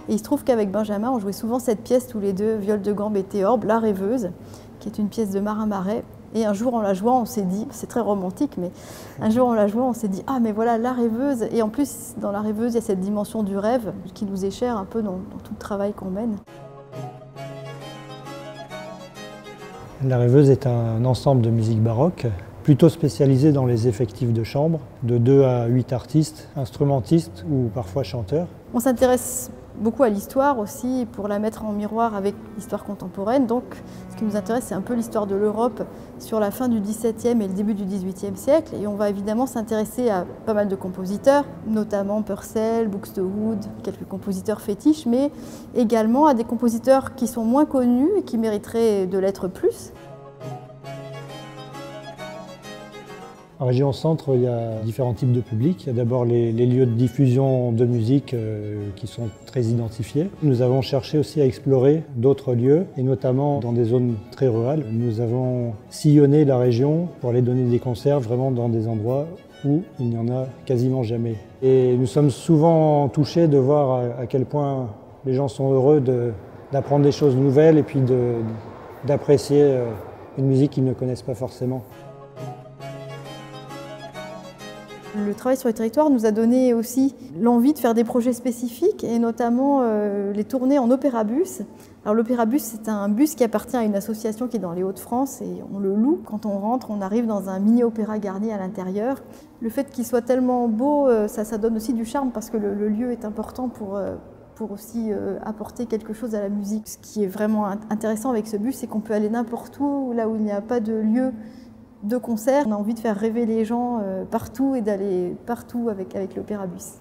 Et il se trouve qu'avec Benjamin, on jouait souvent cette pièce tous les deux, viol de gambe et théorbe, La Rêveuse, qui est une pièce de Marin Marais. Et un jour, en la jouant, on s'est dit, c'est très romantique, mais un jour, en la jouant, on s'est dit, ah, mais voilà, la rêveuse. Et en plus, dans la rêveuse, il y a cette dimension du rêve qui nous est chère un peu dans tout le travail qu'on mène. La Rêveuse est un ensemble de musique baroque, plutôt spécialisé dans les effectifs de chambre, de 2 à 8 artistes, instrumentistes ou parfois chanteurs. On s'intéresse beaucoup à l'histoire aussi, pour la mettre en miroir avec l'histoire contemporaine. Donc, ce qui nous intéresse, c'est un peu l'histoire de l'Europe sur la fin du XVIIe et le début du XVIIIe siècle. Et on va évidemment s'intéresser à pas mal de compositeurs, notamment Purcell, Buxtehude, quelques compositeurs fétiches, mais également à des compositeurs qui sont moins connus et qui mériteraient de l'être plus. En région centre, il y a différents types de publics. Il y a d'abord les lieux de diffusion de musique qui sont très identifiés. Nous avons cherché aussi à explorer d'autres lieux, et notamment dans des zones très rurales. Nous avons sillonné la région pour aller donner des concerts vraiment dans des endroits où il n'y en a quasiment jamais. Et nous sommes souvent touchés de voir à quel point les gens sont heureux d'apprendre des choses nouvelles et puis d'apprécier une musique qu'ils ne connaissent pas forcément. Le travail sur le territoire nous a donné aussi l'envie de faire des projets spécifiques et notamment les tournées en opérabus. Alors l'opérabus, c'est un bus qui appartient à une association qui est dans les Hauts-de-France et on le loue. Quand on rentre, on arrive dans un mini-opéra garni à l'intérieur. Le fait qu'il soit tellement beau, ça donne aussi du charme parce que le lieu est important pour aussi apporter quelque chose à la musique. Ce qui est vraiment intéressant avec ce bus, c'est qu'on peut aller n'importe où, là où il n'y a pas de lieu de concert. On a envie de faire rêver les gens partout et d'aller partout avec l'opérabus.